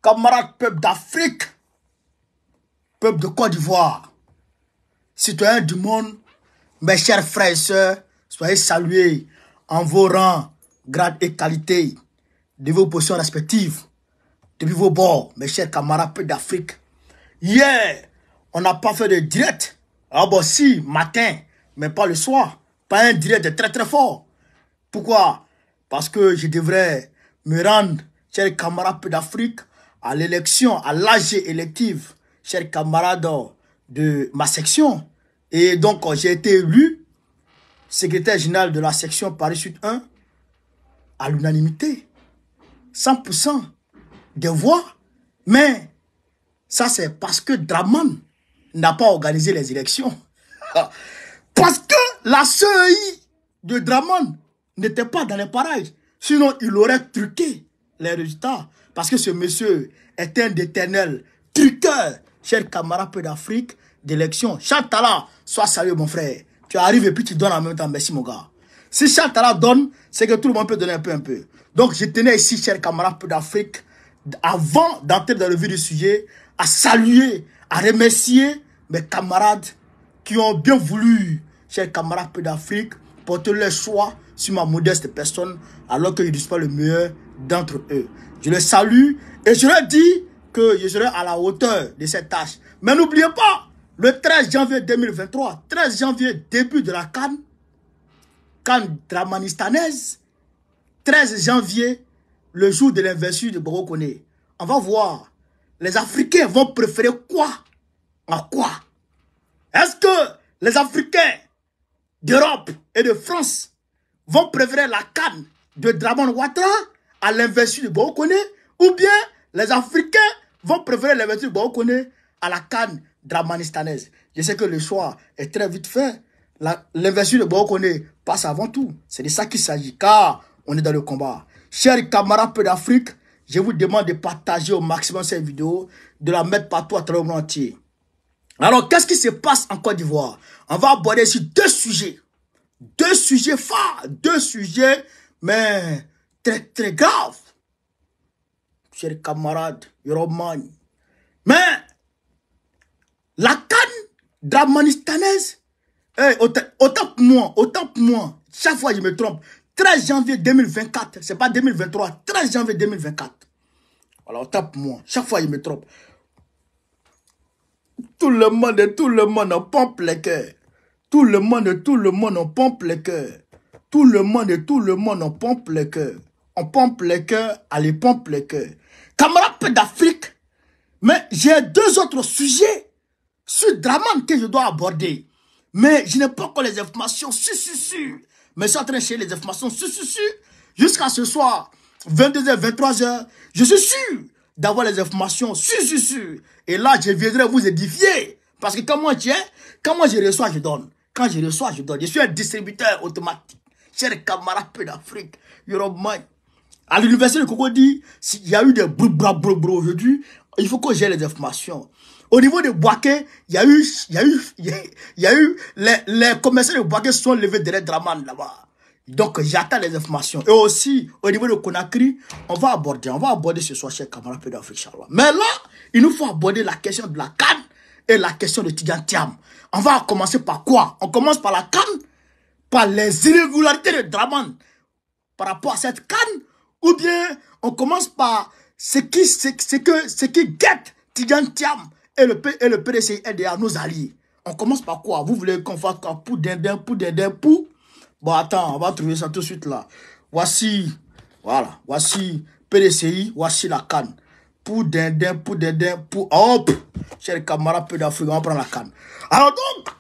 camarades peuple d'Afrique, peuple de Côte d'Ivoire, citoyens du monde, mes chers frères et sœurs, soyez salués en vos rangs, grades et qualités, de vos positions respectives, depuis vos bords, mes chers camarades peuple d'Afrique. Hier, on n'a pas fait de direct. Ah bon, si, matin, mais pas le soir. Pas un direct très très fort. Pourquoi? Parce que je devrais me rendre, chers camarades peu d'Afrique, à l'élection, à l'AG élective, chers camarades de ma section. Et donc, j'ai été élu secrétaire général de la section Paris Sud 1 à l'unanimité. 100% des voix. Mais ça, c'est parce que Draman n'a pas organisé les élections. Parce que la CEI de Draman n'était pas dans les parages. Sinon, il aurait truqué les résultats. Parce que ce monsieur est un éternel truqueur, cher camarade peu d'Afrique, d'élection. Chantala, sois sérieux, mon frère. Tu arrives et puis tu donnes en même temps. Merci, mon gars. Si Chantala donne, c'est que tout le monde peut donner un peu. Donc, je tenais ici, cher camarade peu d'Afrique, avant d'entrer dans le vif du sujet, à saluer, à remercier mes camarades qui ont bien voulu, chers camarades peu d'Afrique, porter leur choix sur ma modeste personne, alors qu'ils ne disent pas le meilleur d'entre eux. Je les salue et je leur dis que je serai à la hauteur de cette tâche. Mais n'oubliez pas, le 13 janvier 2023, 13 janvier, début de la CAN dramanistanaise, 13 janvier, le jour de l'investiture de Boko Koné. On va voir, les Africains vont préférer quoi à quoi? Est-ce que les Africains d'Europe et de France vont préférer la CAN de Draman Ouattara à l'investiture de Boko Koné, ou bien les Africains vont préférer l'investiture de Boko Koné à la CAN dramanistanaise? Je sais que le choix est très vite fait. L'investiture de Boko Koné passe avant tout. C'est de ça qu'il s'agit, car on est dans le combat. Chers camarades peu d'Afrique, je vous demande de partager au maximum cette vidéo, de la mettre partout à travers le monde entier. Alors, qu'est-ce qui se passe en Côte d'Ivoire? On va aborder ici deux sujets. Deux sujets phares. Deux sujets, mais très, très graves. Chers camarades, Yoromani. Mais, la CAN dramanistanaise, autant pour moi, chaque fois je me trompe, 13 janvier 2024, c'est pas 2023, 13 janvier 2024. Alors, autant pour moi, chaque fois je me trompe. Tout le monde en pompe les cœurs. Tout le monde en pompe les cœurs. Tout le monde en pompe les cœurs. On pompe les cœurs, allez pompe les cœurs. Camarades peu d'Afrique, mais j'ai deux autres sujets sur Draman que je dois aborder. Mais je n'ai pas encore les informations sur. Mais je suis en train de chercher les informations sur. Jusqu'à ce soir, 22h, 23h, je suis sûr d'avoir les informations sur. Et là, je viendrai vous édifier. Parce que quand moi je reçois, je donne. Quand je reçois, je donne. Je suis un distributeur automatique. Chers camarades peu d'Afrique, à l'université de Cocody, il y a eu des brou aujourd'hui. Il faut que j'ai les informations. Au niveau de Boaké, il y a eu les commerçants de Boaké sont levés derrière Draman là-bas. Donc, j'attends les informations. Et aussi, au niveau de Conakry, on va aborder ce soir, chers camarades peu d'Afrique, Inch'Allah. Mais là, il nous faut aborder la question de la CAN et la question de Tidjane Thiam. On va commencer par quoi? On commence par la CAN, par les irrégularités de Draman par rapport à cette CAN, ou bien on commence par ce qui guette Tidjane Thiam et le PDC LDA, nos alliés. On commence par quoi? Vous voulez qu'on fasse quoi? Pour dindin. Bon, attends, on va trouver ça tout de suite là. Voici PDCI, voici la CAN. Pour dindin, hop, chers camarades peu d'Afrique, on prend la CAN. Alors donc,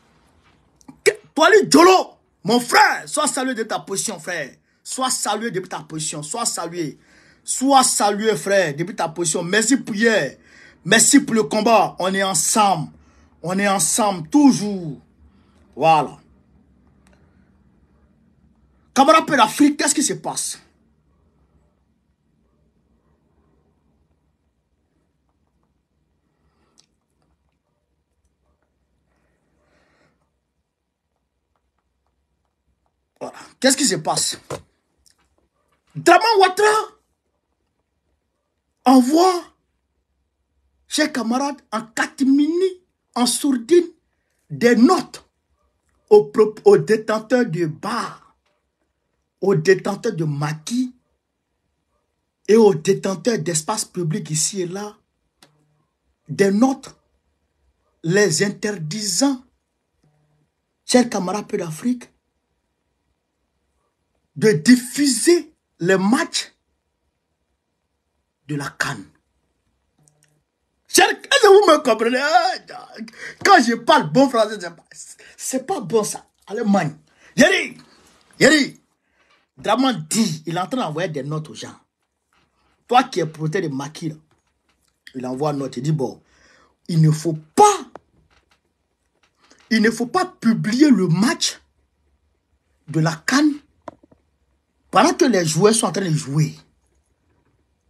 Toali Djolo, mon frère, sois salué de ta position, frère. Sois salué depuis ta position, sois salué, frère, depuis ta position. Merci pour hier. Merci pour le combat. On est ensemble. Toujours. Voilà. Camarades peu d'Afrique, qu'est-ce qui se passe? Voilà. Qu'est-ce qui se passe? Draman Ouattara envoie chers camarades, en catimini, en sourdine, des notes aux détenteurs de bars, aux détenteurs de maquis et aux détenteurs d'espaces publics ici et là, des notes les interdisant, chers camarades peu d'Afrique, de diffuser les matchs de la CAN. Est-ce que vous me comprenez? Quand je parle bon français, c'est pas bon ça. Allemagne. Yeri, Draman dit, il est en train d'envoyer des notes aux gens. Toi qui es protégé de maquis, là, il envoie une note, il dit, bon, il ne faut pas publier le match de la CAN pendant que les joueurs sont en train de jouer.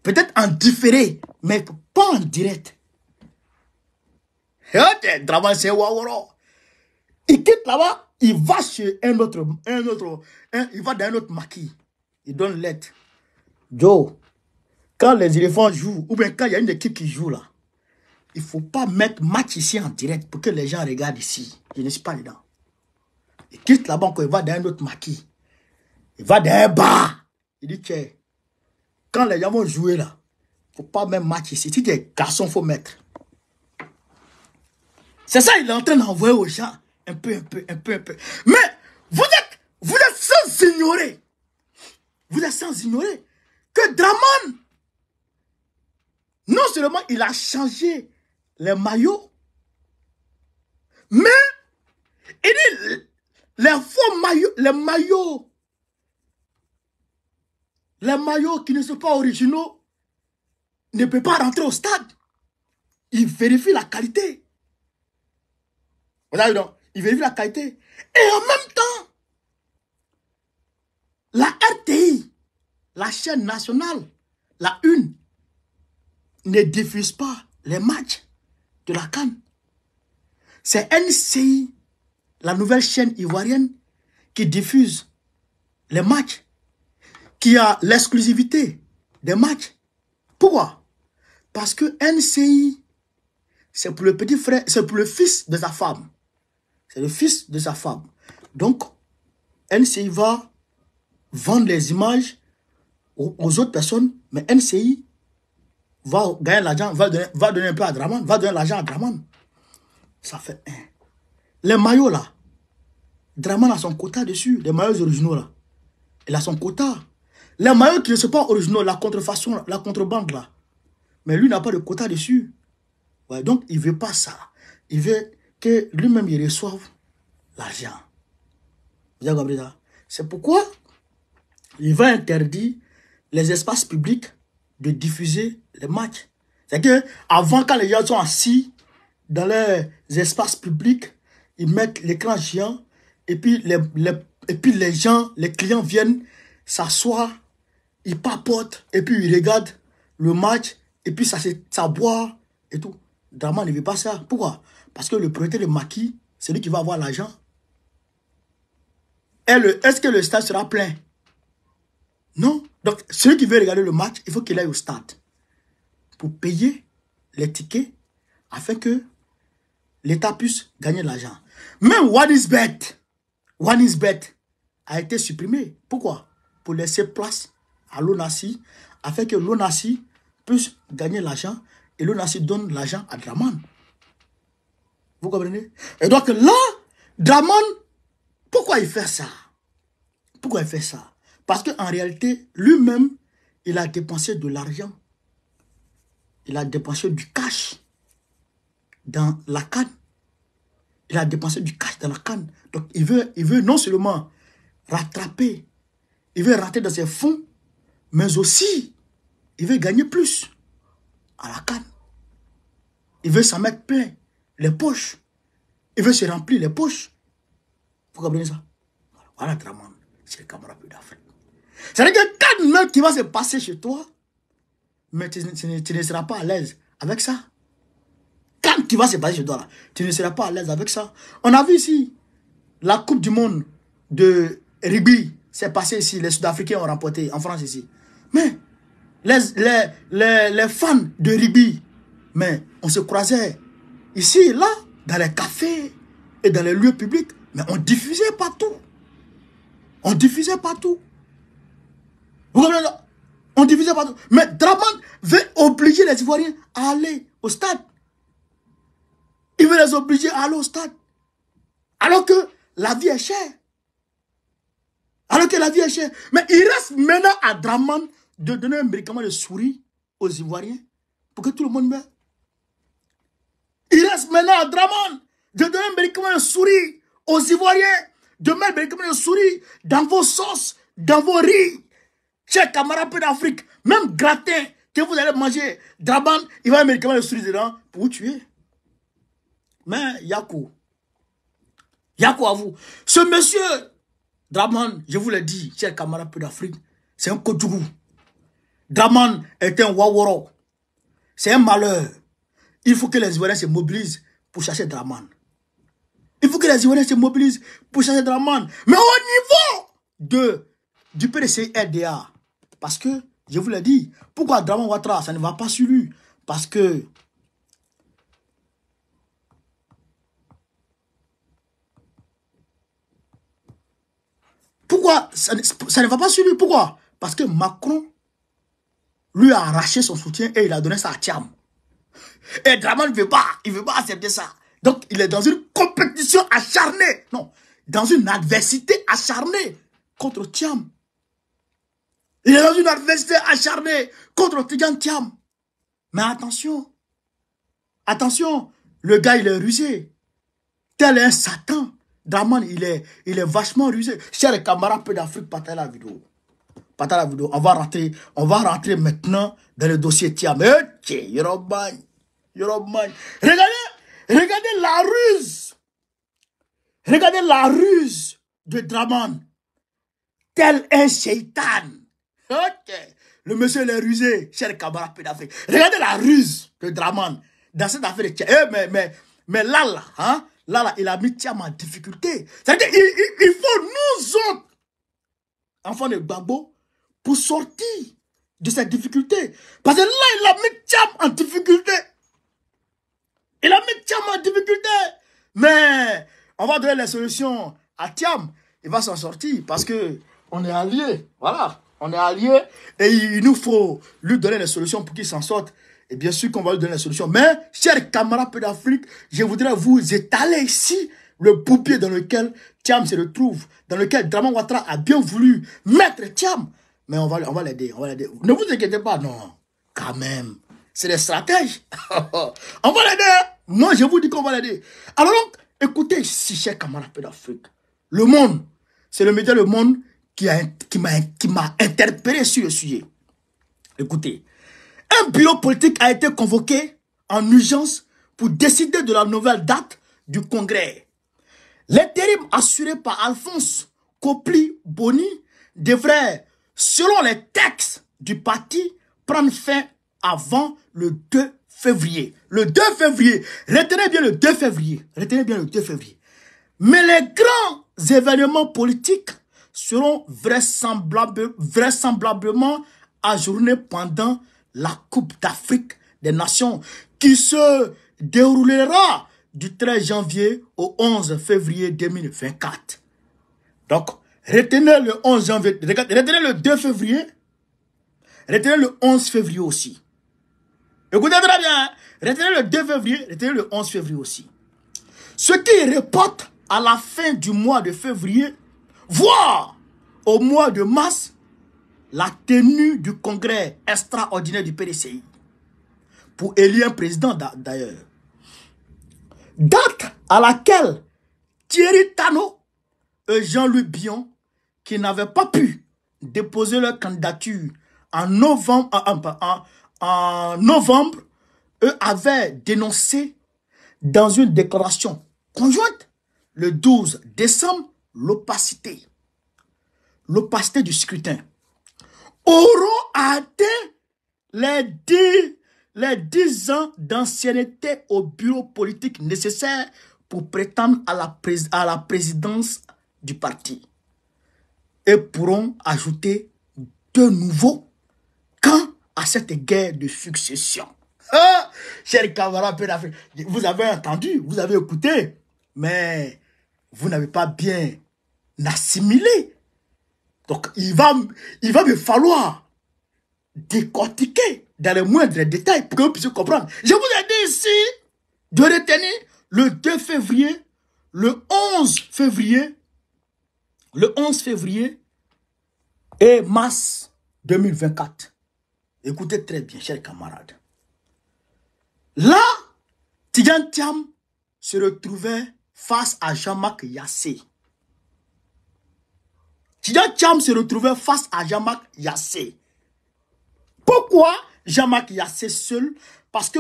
Peut-être en différé, mais pas en direct. Draman, c'est Waworo. Il quitte là-bas, il va chez il va dans un autre maquis. Il donne l'aide. Joe, quand les éléphants jouent, ou bien quand il y a une équipe qui joue là, il ne faut pas mettre match ici en direct pour que les gens regardent ici. Je ne suis pas dedans. Il quitte là-bas quand il va dans un autre maquis. Il va dans un bar. Il dit, tiens, quand les gens vont jouer là, il ne faut pas mettre match ici. Si tu es garçon, il faut mettre. C'est ça, il est en train d'envoyer aux gens. Un peu. Mais vous êtes sans ignorer. Vous êtes sans ignorer que Draman, non seulement il a changé les maillots, mais il dit les faux maillots, les maillots qui ne sont pas originaux ne peuvent pas rentrer au stade. Il vérifie la qualité. Vous avez donc, il vérifie la qualité. Et en même temps, la RTI, la chaîne nationale, la une, ne diffuse pas les matchs de la CAN. C'est NCI, la nouvelle chaîne ivoirienne, qui diffuse les matchs, qui a l'exclusivité des matchs. Pourquoi? Parce que NCI, c'est pour le petit frère, c'est pour le fils de sa femme. C'est le fils de sa femme. Donc, NCI va vendre les images aux autres personnes, mais NCI va gagner l'argent, va donner un peu à Draman, va donner l'argent à Draman. Ça fait un. Les maillots là, Draman a son quota dessus, les maillots originaux là. Il a son quota. Les maillots qui ne sont pas originaux, la contrefaçon, la contrebande là. Mais lui n'a pas de quota dessus. Ouais, donc il ne veut pas ça. Il veut que lui-même il reçoive l'argent. Vous avez compris ça? C'est pourquoi il va interdire les espaces publics de diffuser les matchs. C'est que avant, quand les gens sont assis dans les espaces publics, ils mettent l'écran géant et puis les gens, les clients viennent s'asseoir, ils papotent et puis ils regardent le match et puis ça boit et tout. Draman ne veut pas ça. Pourquoi? Parce que le propriétaire de maquis, c'est lui qui va avoir l'argent. Est-ce que le stade sera plein? Non. Donc, celui qui veut regarder le match, il faut qu'il aille au stade pour payer les tickets afin que l'État puisse gagner l'argent. Même OneXBet a été supprimé. Pourquoi? Pour laisser place à l'ONACI afin que l'ONACI puisse gagner l'argent et l'ONACI donne l'argent à Draman. Vous comprenez? Et donc là, Draman, pourquoi il fait ça? Pourquoi il fait ça? Parce qu'en réalité, lui-même, il a dépensé de l'argent. Il a dépensé du cash dans la CAN. Il a dépensé du cash dans la CAN. Donc, il veut non seulement rattraper, il veut rentrer dans ses fonds, mais aussi, il veut gagner plus à la CAN. Il veut s'en mettre plein les poches. Il veut se remplir les poches. Vous comprenez ça? Voilà, Draman, c'est le camarade d'Afrique. C'est-à-dire que quand même qui va se passer chez toi, mais tu ne seras pas à l'aise avec ça. Quand qui va se passer chez toi, là, tu ne seras pas à l'aise avec ça. On a vu ici, la Coupe du Monde de rugby, c'est passé ici, les Sud-Africains ont remporté en France ici. Mais les fans de rugby, Mais on se croisait ici et là, dans les cafés et dans les lieux publics. Mais on diffusait partout. On diffusait partout. Vous comprenez? On diffusait partout. Mais Draman veut obliger les Ivoiriens à aller au stade. Il veut les obliger à aller au stade. Alors que la vie est chère. Alors que la vie est chère. Mais il reste maintenant à Draman de donner un médicament de souris aux Ivoiriens pour que tout le monde meure. Il reste maintenant à Draman de donner un médicament de souris aux Ivoiriens, de mettre un médicament de souris dans vos sauces, dans vos riz. Chers camarades peu d'Afrique, même gratin que vous allez manger, Draman, il va mettre un médicament de souris dedans pour vous tuer. Mais Yakou à vous. Ce monsieur, Draman, je vous l'ai dit, chers camarades peu d'Afrique, c'est un Kotougou. Draman est un Waworo. C'est un malheur. Il faut que les Ivoiriens se mobilisent pour chercher Draman. Il faut que les Ivoiriens se mobilisent pour chercher Draman. Mais au niveau du PDC RDA, parce que, je vous l'ai dit, pourquoi Draman Ouattara, ça ne va pas sur lui? Parce que pourquoi ça ne va pas sur lui? Pourquoi? Parce que Macron lui a arraché son soutien et il a donné ça à Thiam. Et Draman ne veut pas accepter ça. Donc il est dans une compétition acharnée. Non, dans une adversité acharnée contre Thiam. Il est dans une adversité acharnée contre Tigan Thiam. Mais attention, le gars il est rusé. Tel un Satan. Draman, il est vachement rusé. Chers camarades peu d'Afrique, partagez la vidéo. Partagez la vidéo. On va rentrer maintenant dans le dossier Thiam. Ok, Yorobman. Regardez la ruse. Regardez la ruse de Draman. Tel un shaitan. Ok. Le monsieur il est rusé, chers camarades peu d'Afrique. Regardez la ruse de Draman dans cette affaire de Thiam. Mais là, hein? Là, il a mis Thiam en difficulté. C'est-à-dire il faut nous autres, enfants de Gbagbo, pour sortir de cette difficulté. Parce que là, il a mis Thiam en difficulté. Mais on va donner les solutions à Thiam. Il va s'en sortir parce que on est alliés. Voilà, on est alliés. Et il nous faut lui donner les solutions pour qu'il s'en sorte. Et bien sûr qu'on va lui donner la solution. Mais, chers camarades peu d'Afrique, je voudrais vous étaler ici le bourbier dans lequel Thiam se retrouve, dans lequel Draman Ouattara a bien voulu mettre Thiam. Mais on va l'aider, Ne vous inquiétez pas, non. Quand même, c'est des stratèges. On va l'aider. Moi, je vous dis qu'on va l'aider. Alors donc, écoutez ici, chers camarades peu d'Afrique. Le Monde, c'est le média Le Monde qui m'a interpellé sur le sujet. Écoutez. Un bureau politique a été convoqué en urgence pour décider de la nouvelle date du congrès. L'intérim assuré par Alphonse Kopli Boni devrait, selon les textes du parti, prendre fin avant le 2 février. Le 2 février. Retenez bien le 2 février. Mais les grands événements politiques seront vraisemblablement ajournés pendant la Coupe d'Afrique des Nations qui se déroulera du 13 janvier au 11 février 2024. Donc, retenez le 11 janvier, retenez le 2 février, retenez le 11 février aussi. Écoutez très bien, retenez le 2 février, retenez le 11 février aussi. Ce qui reporte à la fin du mois de février, voire au mois de mars, la tenue du congrès extraordinaire du PDCI pour élire un président d'ailleurs. Date à laquelle Thierry Tano et Jean-Louis Bion, qui n'avaient pas pu déposer leur candidature en novembre, eux avaient dénoncé dans une déclaration conjointe le 12 décembre l'opacité du scrutin. Auront atteint les 10 ans d'ancienneté au bureau politique nécessaire pour prétendre à la présidence du parti. Et pourront ajouter de nouveau quand à cette guerre de succession. Chers camarades d'Afrique, vous avez entendu, vous avez écouté, mais vous n'avez pas bien assimilé. Donc, il va me falloir décortiquer dans les moindres détails pour que vous puissiez comprendre. Je vous ai dit ici de retenir le 2 février, le 11 février et mars 2024. Écoutez très bien, chers camarades. Là, Tidjane Thiam se retrouvait face à Jean-Marc Yassé. Tidjane Thiam se retrouvait face à Jean-Marc Yassé. Pourquoi Jean-Marc Yassé seul? Parce que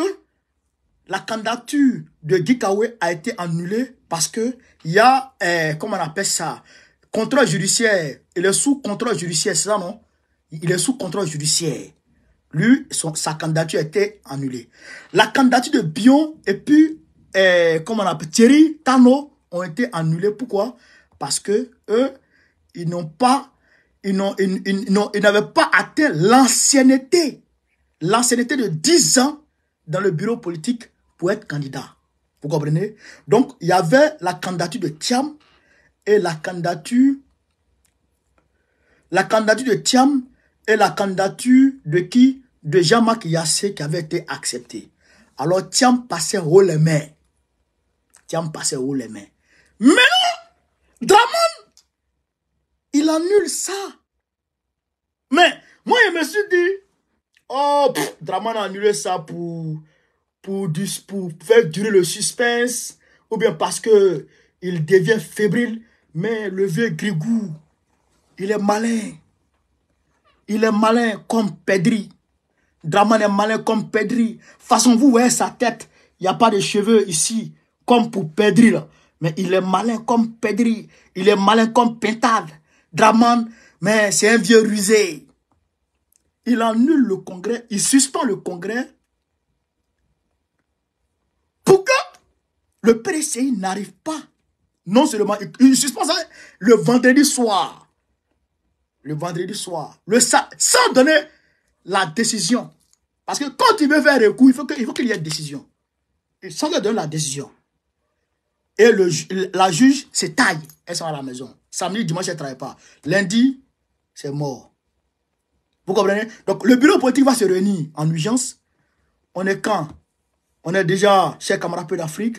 la candidature de Guy Kaoué a été annulée parce que il y a, comment on appelle ça, contrôle judiciaire. Il est sous contrôle judiciaire, c'est ça, non? Il est sous contrôle judiciaire. Lui, sa candidature a été annulée. La candidature de Bion et puis, comment on appelle, Thierry Tano ont été annulés. Pourquoi? Parce que eux, ils n'avaient pas atteint l'ancienneté de 10 ans dans le bureau politique pour être candidat. Vous comprenez? Donc, il y avait la candidature de Thiam et la candidature de Thiam et la candidature de qui? De Jean-Marc Yassé qui avait été acceptée. Alors, Thiam passait haut les mains. Mais non! Draman, il annule ça. Mais, moi, je me suis dit, oh, Draman a annulé ça pour faire durer le suspense, ou bien parce que il devient fébrile. Mais le vieux Grigou, il est malin. Il est malin comme Pedri. Draman est malin comme Pedri. Façon, vous voyez sa tête. Il n'y a pas de cheveux ici, comme pour Pedri. Là. Mais il est malin comme Pedri. Il est malin comme Pintade. Draman, mais c'est un vieux rusé. Il annule le congrès. Il suspend le congrès. Pour que le PDCI n'arrive pas. Non seulement, il suspend ça le vendredi soir. Sans donner la décision. Parce que quand il veut faire recours, il faut qu'il y ait une décision. Sans donner la décision. Et la juge se taille. Elles sont à la maison. Samedi, dimanche, elle ne travaille pas. Lundi, c'est mort. Vous comprenez? Donc, le bureau politique va se réunir en urgence. On est quand? On est déjà, chers camarades d'Afrique,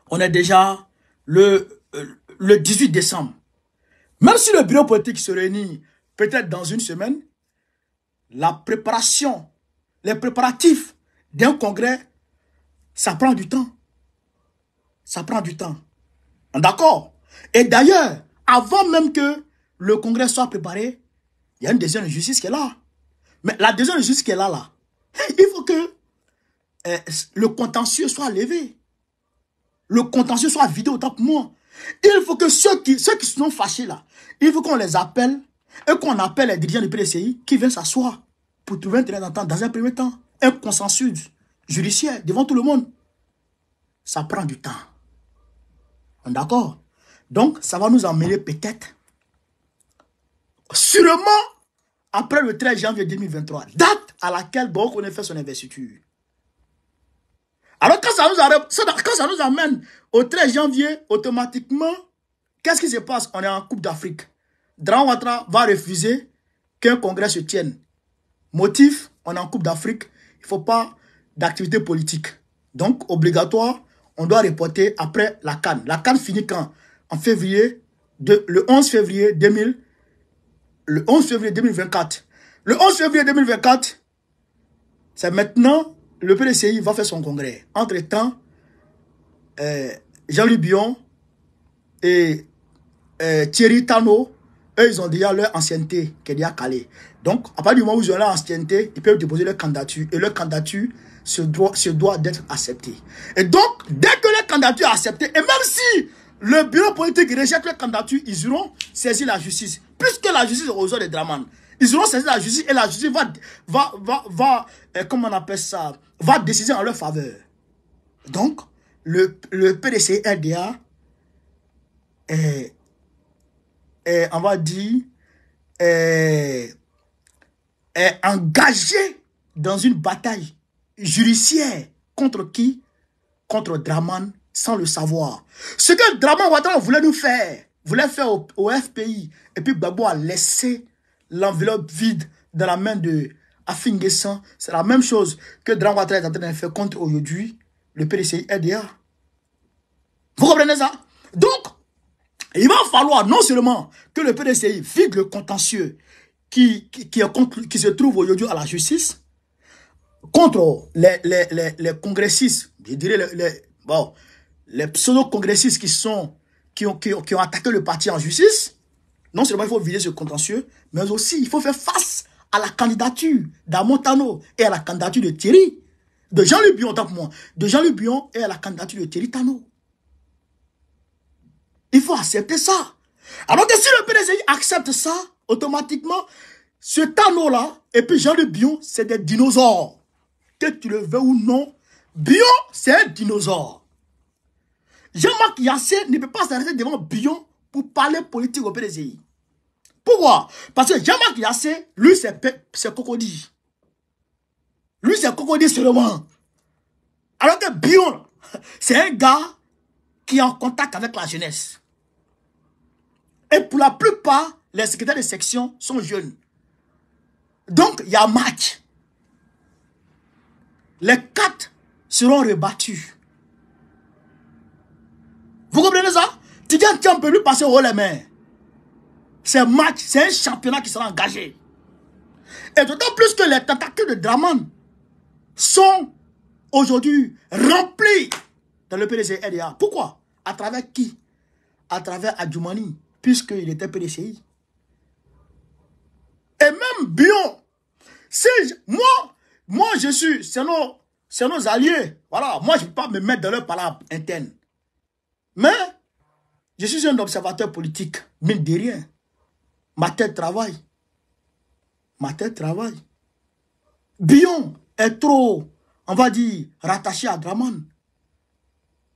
on est déjà le 18 décembre. Même si le bureau politique se réunit peut-être dans une semaine, la préparation, les préparatifs d'un congrès, ça prend du temps. Ça prend du temps. D'accord? Et d'ailleurs, avant même que le congrès soit préparé, il y a une décision de justice qui est là. Mais la décision de justice qui est là, il faut que le contentieux soit levé. Le contentieux soit vidé autant pour moi. Il faut que ceux qui sont fâchés là, il faut qu'on les appelle et qu'on appelle les dirigeants du PDCI qui viennent s'asseoir pour trouver un terrain d'entente dans un premier temps. Un consensus judiciaire devant tout le monde. Ça prend du temps. D'accord? Donc, ça va nous emmener peut-être, sûrement, après le 13 janvier 2023, date à laquelle Boko a fait son investiture. Alors, quand ça nous amène au 13 janvier, automatiquement, qu'est-ce qui se passe? On est en Coupe d'Afrique. Dran Ouattara va refuser qu'un congrès se tienne. Motif, on est en Coupe d'Afrique, il ne faut pas d'activité politique. Donc, obligatoire, on doit reporter après la CAN. La CAN finit quand? En février, le 11 février 2024. Le 11 février 2024, c'est maintenant, le PDCI va faire son congrès. Entre-temps, Jean-Louis Bion et Thierry Tano, eux, ils ont déjà leur ancienneté qui est déjà calée. Donc, à partir du moment où ils ont leur ancienneté, ils peuvent déposer leur candidature. Et leur candidature se doit d'être acceptée. Et donc, dès que leur candidature est acceptée, et même si le bureau politique rejette leur candidature, ils iront saisir la justice. Puisque la justice est aux ordres de Draman. Ils iront saisir la justice et la justice va comment on appelle ça, va décider en leur faveur. Donc, le PDC RDA est, on va dire, est engagé dans une bataille judiciaire. Contre qui? Contre Draman, sans le savoir. Ce que Draman Ouattara voulait nous faire, voulait faire au FPI, et puis Gbagbo a laissé l'enveloppe vide dans la main de Afin N'Guessan. C'est la même chose que Draman Ouattara est en train de faire contre aujourd'hui le PDCI RDA. Vous comprenez ça? Donc, il va falloir non seulement que le PDCI vide le contentieux qui se trouve aujourd'hui à la justice, contre les congressistes, je dirais les pseudo-congressistes qui ont attaqué le parti en justice. Non seulement il faut vider ce contentieux, mais aussi il faut faire face à la candidature d'Amontano et à la candidature de Thierry, de Jean-Luc Bion, tant que moi, de Jean-Luc Bion et à la candidature de Thierry Tano. Il faut accepter ça. Alors que si le PDCI accepte ça, automatiquement, ce Tano-là et puis Jean-Luc Bion, c'est des dinosaures. Que tu le veux ou non, Bion, c'est un dinosaure. Jean-Marc Yassé ne peut pas s'arrêter devant Bion pour parler politique au PDCI. Pourquoi? Parce que Jean-Marc Yassé, lui, c'est Cocody. Lui, c'est Cocody seulement. Alors que Bion, c'est un gars qui est en contact avec la jeunesse. Et pour la plupart, les secrétaires de section sont jeunes. Donc, il y a match. Les 4 seront rebattus. Vous comprenez ça? Tidjane Thiam peut lui passer au haut les mains. C'est un match, c'est un championnat qui sera engagé. Et d'autant plus que les tentacules de Draman sont aujourd'hui remplis dans le PDCI RDA. Pourquoi? À travers qui? À travers Adjoumani, puisqu'il était PDCI. Et même Bion, moi je suis, c'est nos alliés. Voilà, moi je ne peux pas me mettre dans leur palabre interne. Mais, je suis un observateur politique, mine de rien. Ma tête travaille. Ma tête travaille. Bion est trop, on va dire, rattaché à Draman.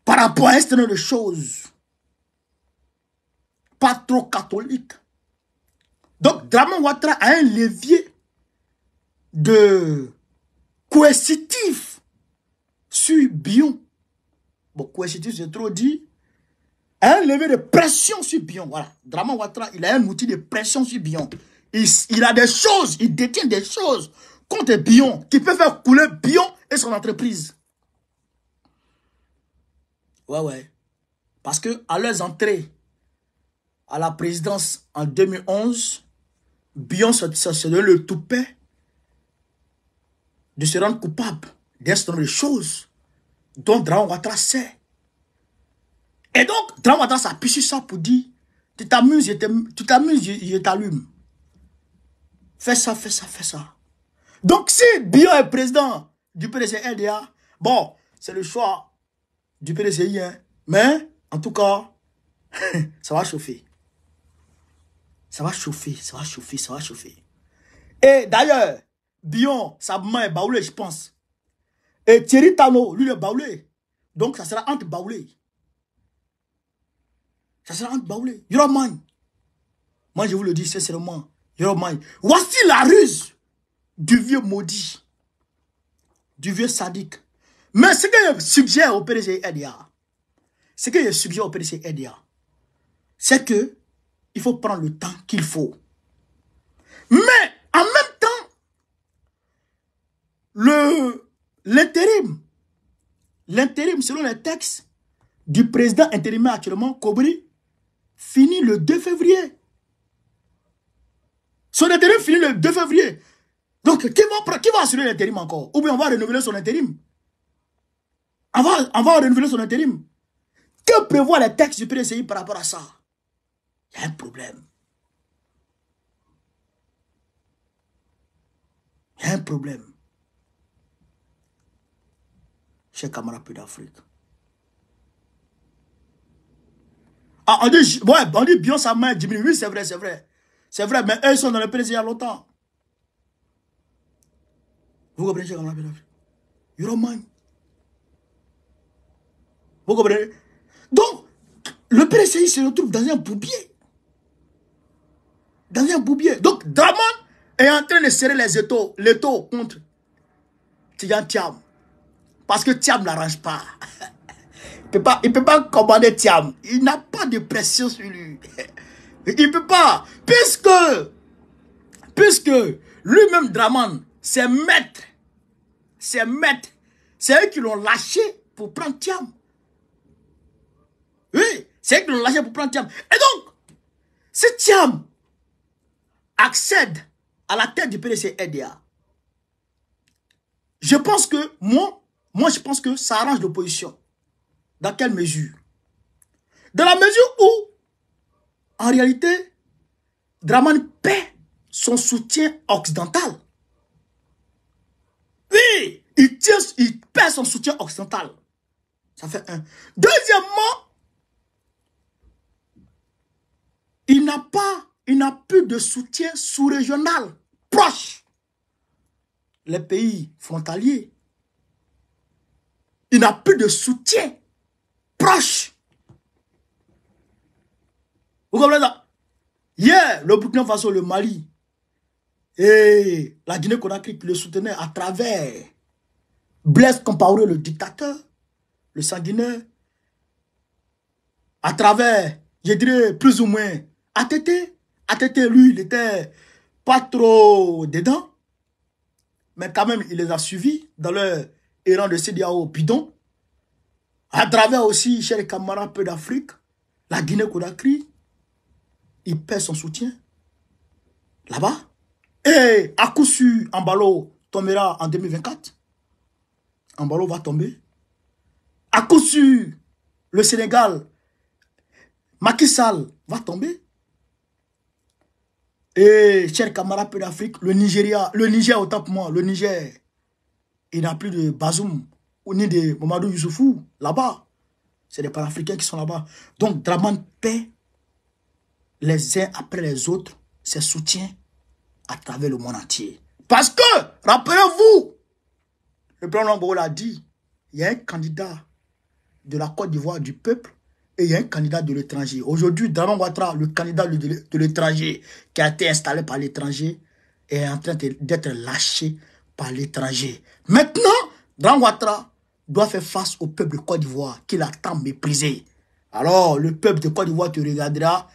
Par rapport à un certain nombre de choses. Pas trop catholique. Donc, Draman Ouattara a un levier de coercitif sur Bion. Bon, coercitif, c'est trop dit. Un levier de pression sur Bion. Voilà. Draman Ouattara, il a un outil de pression sur Bion. Il a des choses, il détient des choses contre Bion qui peut faire couler Bion et son entreprise. Ouais. Parce que à leurs entrées à la présidence en 2011, Bion se donne le toupet de se rendre coupable d'un certain nombre de choses dont Draman Ouattara sait. Et donc, Draman Ouattara s'appuie sur ça pour dire, tu t'amuses, je t'allume. Fais ça. Donc, si Bion est président du PDCI RDA, bon, c'est le choix du PDCI, hein, mais, en tout cas, ça va chauffer. Ça va chauffer. Et d'ailleurs, Bion, sa main est baoulée, je pense. Et Thierry Tano, lui, il est baoulé. Donc, ça sera entre baoulés. Yoroman. Moi, je vous le dis sincèrement. Yoroman. Voici la ruse du vieux maudit. Du vieux sadique. Mais ce que je suggère au PDCI RDA, c'est que il faut prendre le temps qu'il faut. Mais, en même temps, l'intérim, selon les textes du président intérimaire actuellement, Kobri, finit le 2 février. Son intérim finit le 2 février. Donc, qui va assurer l'intérim encore? Ou bien on va renouveler son intérim? On va renouveler son intérim. Que prévoit les textes du PDCI par rapport à ça? Il y a un problème. Chers camarades d'Afrique. Ah, on dit Bion, sa main diminue. Oui, c'est vrai. C'est vrai, mais eux sont dans le PDCI il y a longtemps. Vous comprenez, chers camarades d'Afrique? Yoroman. Vous comprenez? Donc, le PDCI se retrouve dans un bourbier. Donc, Draman est en train de serrer les étaux contre Tidjane Thiam. Parce que Thiam ne l'arrange pas. Il ne peut pas commander Thiam. Il n'a pas de pression sur lui. Il ne peut pas. Puisque lui-même, Draman, c'est maître. C'est maître. C'est eux qui l'ont lâché pour prendre Thiam. Oui, c'est eux qui l'ont lâché pour prendre Thiam. Et donc, si Thiam accède à la tête du PDC-RDA, je pense que, je pense que ça arrange l'opposition. Dans quelle mesure? Dans la mesure où, en réalité, Draman paie son soutien occidental. Oui, il paie son soutien occidental. Ça fait un. Deuxièmement, il n'a plus de soutien sous-régional proche. Les pays frontaliers. Il n'a plus de soutien proche. Vous comprenez ça? Hier, le Burkina Faso, le Mali et la Guinée-Conakry qui le soutenaient à travers Blaise Compaoré, le dictateur, le sanguinaire, à travers, je dirais plus ou moins, ATT. ATT, lui, il était pas trop dedans, mais quand même, il les a suivis dans leur errant de CEDEAO bidon. À travers aussi, chez les camarades peu d'Afrique, la Guinée-Conakry, il perd son soutien là-bas. Et à coup sûr, Embalo tombera en 2024. Embalo va tomber. À coup sûr, le Sénégal, Macky Sall va tomber. Et chers camarades peu d'Afrique, le Niger autant pour moi, le Niger, il n'a plus de Bazoum ou ni de Mamadou Youssoufou là-bas. C'est des panafricains qui sont là-bas. Donc Draman paie les uns après les autres ses soutiens à travers le monde entier. Parce que, rappelez-vous, le président Gbagbo l'a dit, il y a un candidat de la Côte d'Ivoire du peuple et il y a un candidat de l'étranger. Aujourd'hui, Draman Ouattara, le candidat de l'étranger qui a été installé par l'étranger, est en train d'être lâché par l'étranger. Maintenant, Draman Ouattara doit faire face au peuple de Côte d'Ivoire qu'il a tant méprisé. Alors, le peuple de Côte d'Ivoire te regardera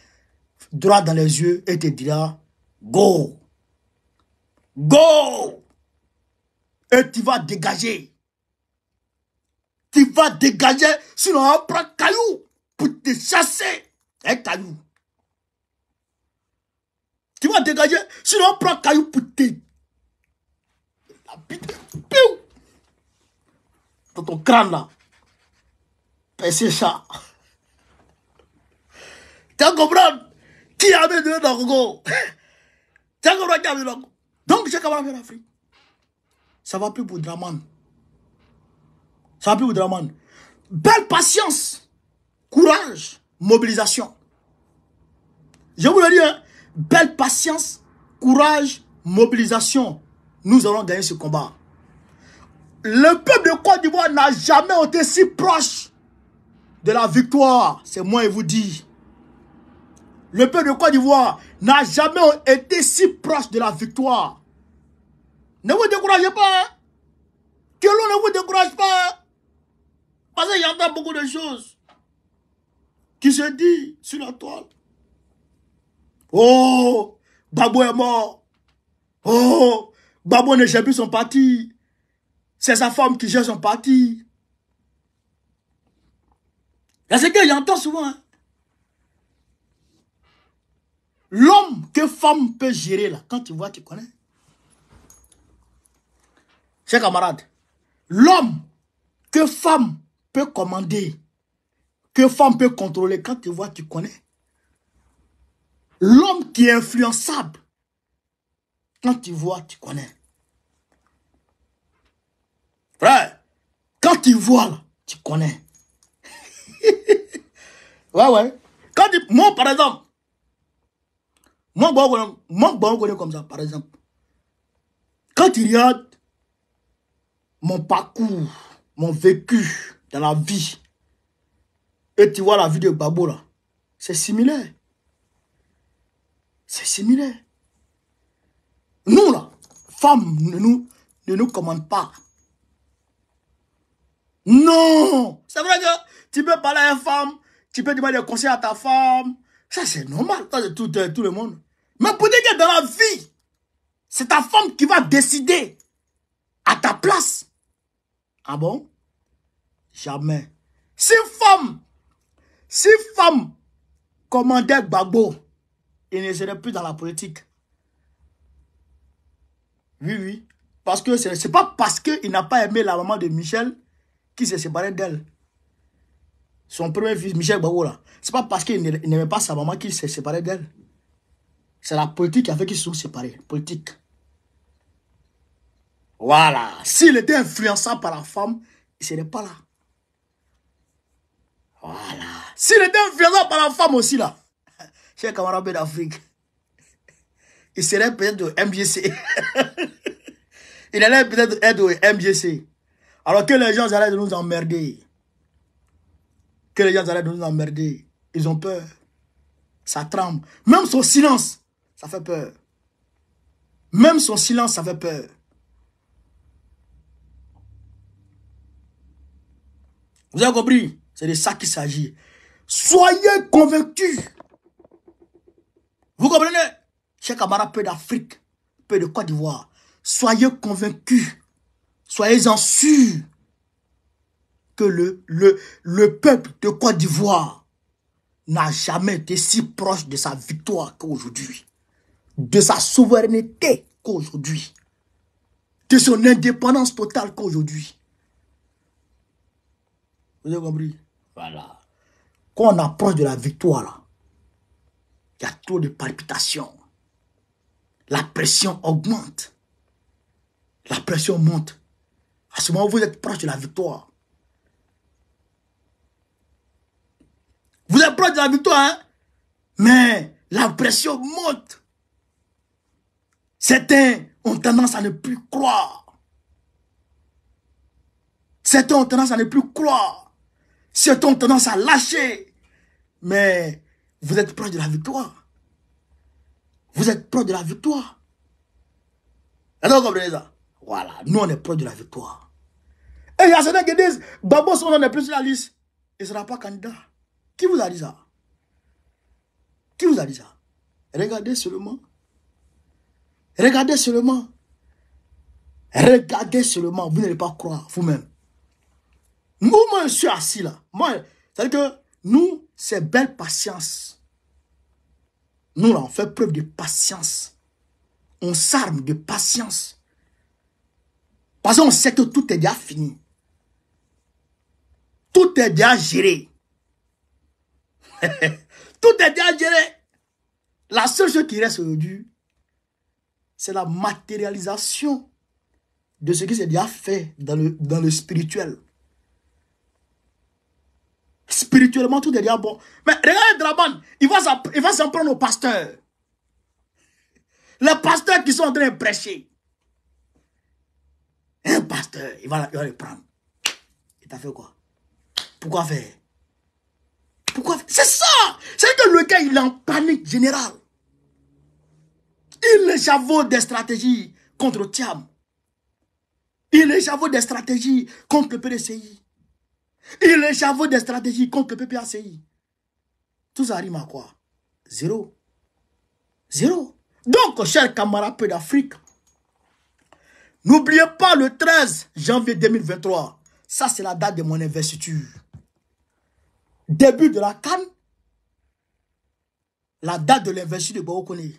droit dans les yeux et te dira, go! Go! Et tu vas dégager. Tu vas dégager, sinon on prend caillou pour te chasser. Un caillou. Tu vas dégager, sinon on prend caillou pour te... La bite. Piou! Dans ton crâne là. Percer ça. Tu vas comprendre? Qui a mis de l'orgo? Tu vas comprendre qui a mis de l'orgo? Donc, j'ai qu'à faire l'Afrique. Ça va plus pour Draman. Ça va plus pour Draman. Belle patience, courage, mobilisation. Je vous le dis, hein, belle patience, courage, mobilisation. Nous allons gagner ce combat. Le peuple de Côte d'Ivoire n'a jamais été si proche de la victoire. C'est moi qui vous dis. Le peuple de Côte d'Ivoire n'a jamais été si proche de la victoire. Ne vous découragez pas. Hein? Que l'on ne vous décourage pas. Hein? Parce qu'il y a beaucoup de choses qui se disent sur la toile. Oh, Gbagbo est mort. Oh, Gbagbo ne gère plus son parti. C'est sa femme qui gère son parti. C'est ce que j'entends souvent. Hein? L'homme que femme peut gérer là, quand tu vois, tu connais. Chers camarades, l'homme que femme peut commander, que femme peut contrôler, quand tu vois, tu connais. L'homme qui est influençable, quand tu vois, tu connais. Frère, quand tu vois là, tu connais. Ouais. Quand tu... Moi, par exemple, moi, je connais comme ça, par exemple. Quand tu regardes mon parcours, mon vécu dans la vie, et tu vois la vie de Gbagbo là, c'est similaire. C'est similaire. Nous là, femmes ne nous commandent pas. Non. C'est vrai que tu peux parler à une femme, tu peux demander des conseils à ta femme. Ça, c'est normal, ça, c'est tout le monde. Mais pour dire que dans la vie, c'est ta femme qui va décider à ta place. Ah bon? Jamais. Si femme commandait Gbagbo, il ne serait plus dans la politique. Oui, oui. Parce que c'est pas parce qu'il n'a pas aimé la maman de Michel qu'il s'est séparé d'elle. Son premier fils, Michel Gbagbo, là. C'est pas parce qu'il n'aimait pas sa maman qu'il s'est séparé d'elle. C'est la politique qui a fait qu'ils se sont séparés. Politique. Voilà. S'il était influençable par la femme, il ne serait pas là. Voilà. S'il était influençable par la femme aussi, là, cher camarade d'Afrique, il serait peut-être au MGC. Il allait peut-être être au MGC. Alors que les gens arrêtent de nous emmerder. Que les gens arrêtent de nous emmerder. Ils ont peur. Ça tremble. Même son silence, ça fait peur. Même son silence, ça fait peur. Vous avez compris? C'est de ça qu'il s'agit. Soyez convaincus. Vous comprenez? Chers camarades, peu d'Afrique, peu de Côte d'Ivoire. Soyez convaincus. Soyez-en sûrs que le peuple de Côte d'Ivoire n'a jamais été si proche de sa victoire qu'aujourd'hui. De sa souveraineté qu'aujourd'hui. De son indépendance totale qu'aujourd'hui. Vous avez compris? Voilà. Quand on approche de la victoire, là, il y a trop de palpitations. La pression augmente. La pression monte. À ce moment, vous êtes proche de la victoire. Vous êtes proche de la victoire, hein? Mais la pression monte. Certains ont tendance à ne plus croire. Certains ont tendance à ne plus croire. Certains ont tendance à lâcher. Mais vous êtes proche de la victoire. Vous êtes proche de la victoire. Alors, vous comprenez ça? Voilà, nous on est proche de la victoire. Et il y a certains qui disent, Gbagbo, son nom n'est plus sur la liste. Il ne sera pas candidat. Qui vous a dit ça? Qui vous a dit ça? Regardez seulement. Regardez seulement. Regardez seulement. Vous n'allez pas croire vous-même. Moi, je suis assis là. Moi, c'est-à-dire que nous, c'est belle patience. Nous, là, on fait preuve de patience. On s'arme de patience. Parce qu'on sait que tout est déjà fini. Tout est déjà géré. Tout est déjà géré. La seule chose qui reste aujourd'hui, c'est la matérialisation de ce qui s'est déjà fait dans le spirituel. Spirituellement, tout est déjà bon. Mais regardez Draman, il va s'en prendre aux pasteurs. Les pasteurs qui sont en train de prêcher. Un pasteur, il va le prendre. Il t'a fait quoi? Pourquoi faire? Pourquoi faire? C'est ça! C'est que le gars, il est en panique générale. Il échafaude des stratégies contre Thiam. Il échafaude des stratégies contre le PDCI. Il échafaude des stratégies contre le PPACI. Tout ça rime à quoi? Zéro. Zéro. Donc, chers camarades peu d'Afrique, n'oubliez pas le 13 janvier 2023. Ça, c'est la date de mon investiture. Début de la CAN. La date de l'investiture de Bokone.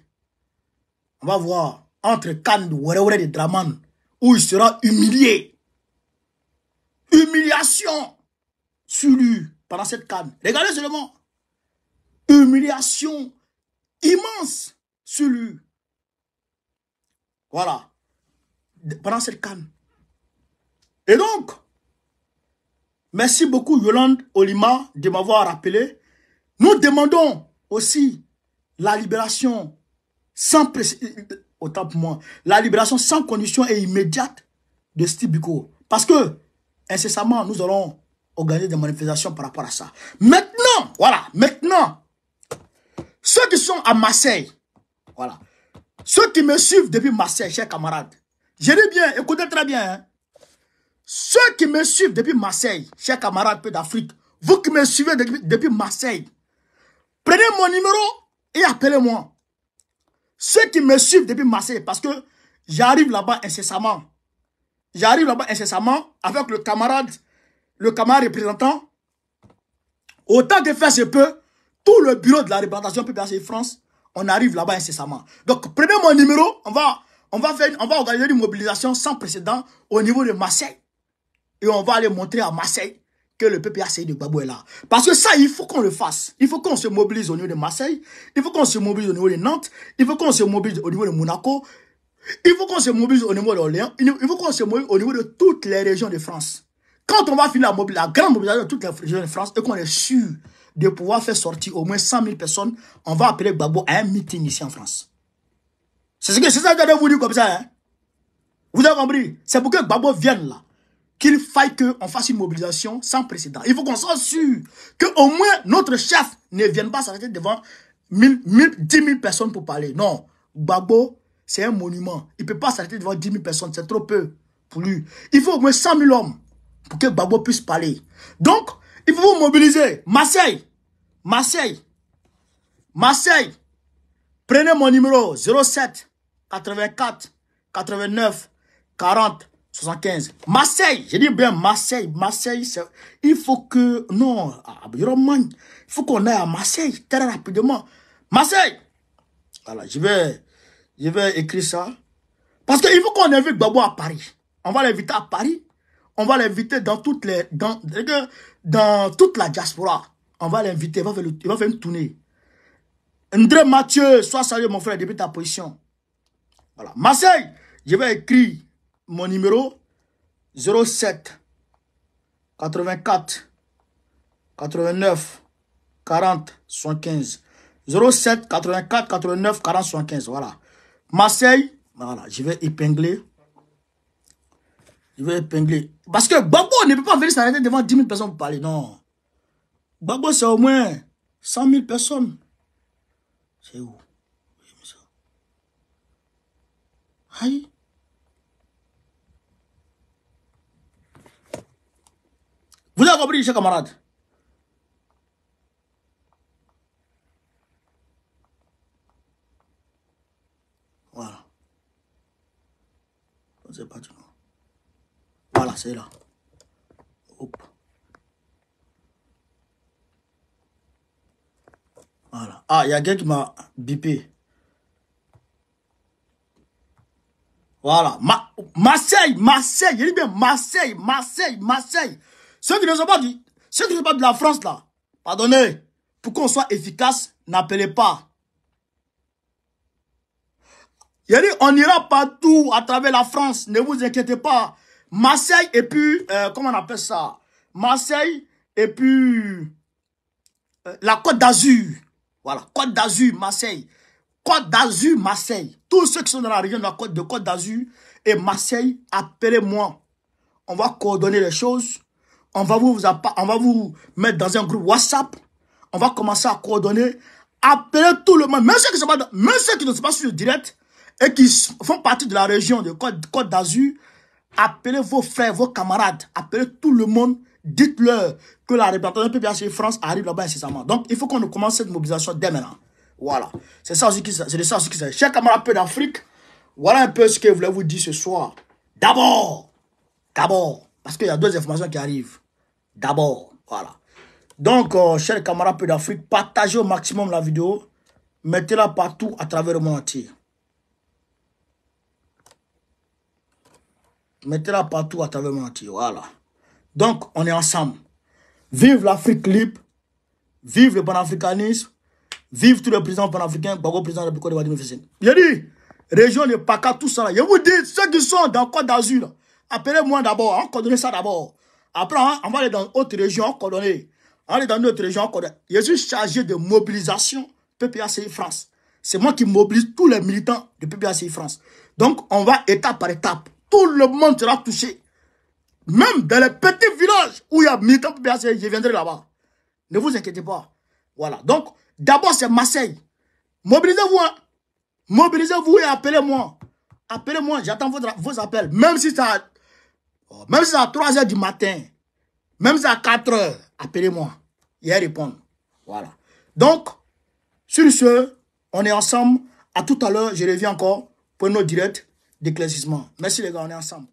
On va voir entre CAN de Draman, où il sera humilié. Humiliation sur lui pendant cette CAN. Regardez seulement. Humiliation immense sur lui. Voilà. Pendant cette CAN. Et donc, merci beaucoup Yolande Olima de m'avoir rappelé. Nous demandons aussi la libération sans autant pour moi, la libération sans condition et immédiate de Steve Biko. Parce que incessamment, nous allons organiser des manifestations par rapport à ça. Maintenant, voilà, maintenant, ceux qui sont à Marseille, voilà, ceux qui me suivent depuis Marseille, chers camarades, je dis bien, écoutez très bien, hein, ceux Ceux qui me suivent depuis Marseille, chers camarades peu d'Afrique, vous qui me suivez depuis Marseille, prenez mon numéro et appelez-moi. Ceux qui me suivent depuis Marseille, parce que j'arrive là-bas incessamment. J'arrive là-bas incessamment avec le camarade représentant. Autant que faire se peut, tout le bureau de la représentation PPACI France, on arrive là-bas incessamment. Donc, prenez mon numéro, on va organiser une mobilisation sans précédent au niveau de Marseille. Et on va aller montrer à Marseille que le PPACI de Gbagbo est là. Parce que ça, il faut qu'on le fasse. Il faut qu'on se mobilise au niveau de Marseille. Il faut qu'on se mobilise au niveau de Nantes. Il faut qu'on se mobilise au niveau de Monaco. Il faut qu'on se mobilise au niveau d'Orléans. Il faut qu'on se mobilise au niveau de toutes les régions de France. Quand on va finir la grande mobilisation de toutes les régions de France et qu'on est sûr de pouvoir faire sortir au moins 100 000 personnes, on va appeler Gbagbo à un meeting ici en France. C'est ça que je dois vous dire comme ça. Hein? Vous avez compris? C'est pour que Gbagbo vienne là. Qu'il faille qu'on fasse une mobilisation sans précédent. Il faut qu'on soit sûr qu'au moins notre chef ne vienne pas s'arrêter devant 10 000 personnes pour parler. Non, Gbagbo, c'est un monument. Il ne peut pas s'arrêter devant 10 000 personnes, c'est trop peu pour lui. Il faut au moins 100 000 hommes pour que Gbagbo puisse parler. Donc, il faut vous mobiliser. Marseille. Prenez mon numéro 07 84 89 40 75. Marseille, j'ai dit bien Marseille, il faut que, non, il faut qu'on aille à Marseille très rapidement. Marseille, voilà, je vais écrire ça. Parce qu'il faut qu'on invite Gbagbo à Paris. On va l'inviter à Paris. On va l'inviter dans toute la diaspora. On va l'inviter, il va faire une tournée. André Mathieu, sois salué mon frère depuis ta position. Voilà. Marseille, je vais écrire mon numéro 07 84 89 40 75. 07 84 89 40 75. Voilà. Marseille, voilà, je vais épingler. Parce que Gbagbo ne peut pas venir s'arrêter devant 10 000 personnes pour parler. Non. Gbagbo, c'est au moins 100 000 personnes. C'est où? Aïe. Vous avez compris, chers camarades? Voilà. C'est pas du tout. Voilà, c'est là. Hop. Voilà. Ah, il y a quelqu'un qui m'a bipé. Voilà. Marseille. Il dit bien Marseille. Ceux qui ne sont pas de la France, là, pardonnez, pour qu'on soit efficace, n'appelez pas. Il dit, on ira partout à travers la France, ne vous inquiétez pas. Marseille et puis, comment on appelle ça? Marseille et puis, la Côte d'Azur. Voilà, Côte d'Azur, Marseille. Côte d'Azur, Marseille. Tous ceux qui sont dans la région de la Côte d'Azur et Marseille, appelez-moi. On va coordonner les choses. On va vous mettre dans un groupe WhatsApp. On va commencer à coordonner. Appelez tout le monde. Même ceux qui ne sont pas sur le direct et qui font partie de la région de Côte d'Azur, appelez vos frères, vos camarades. Appelez tout le monde. Dites-leur que la représentation PPACI France arrive là-bas incessamment. Donc, il faut qu'on commence cette mobilisation dès maintenant. Voilà. C'est ça aussi qui s'agit. Chers camarades peu d'Afrique, voilà un peu ce que je voulais vous dire ce soir. D'abord, parce qu'il y a deux informations qui arrivent. D'abord, voilà. Donc, chers camarades peu d'Afrique, partagez au maximum la vidéo. Mettez-la partout à travers le monde entier. Mettez-la partout à travers le monde entier. Voilà. Donc, on est ensemble. Vive l'Afrique libre. Vive le panafricanisme. Vive tous les présidents panafricains. Gbagbo, président de la République de Wade. J'ai dit, région de PACA, tout ça. Je vous dis, ceux qui sont dans Côte d'Azur, appelez-moi d'abord. On coordonne ça d'abord. Après, on va aller dans d'autres régions, on coordonne. On va aller dans d'autres régions, on coordonne. Je suis chargé de mobilisation PPACI France. C'est moi qui mobilise tous les militants de PPACI France. Donc, on va étape par étape. Tout le monde sera touché. Même dans les petits villages où il y a militants PPACI, je viendrai là-bas. Ne vous inquiétez pas. Voilà. Donc, d'abord, c'est Marseille. Mobilisez-vous. Hein. Mobilisez-vous et appelez-moi. Appelez-moi, j'attends vos appels. Même si ça Même si c'est à 3 h du matin, même si c'est à 4 h, appelez-moi. Je vais répondre. Voilà. Donc, sur ce, on est ensemble. À tout à l'heure, je reviens encore pour nos directs d'éclaircissement. Merci les gars, on est ensemble.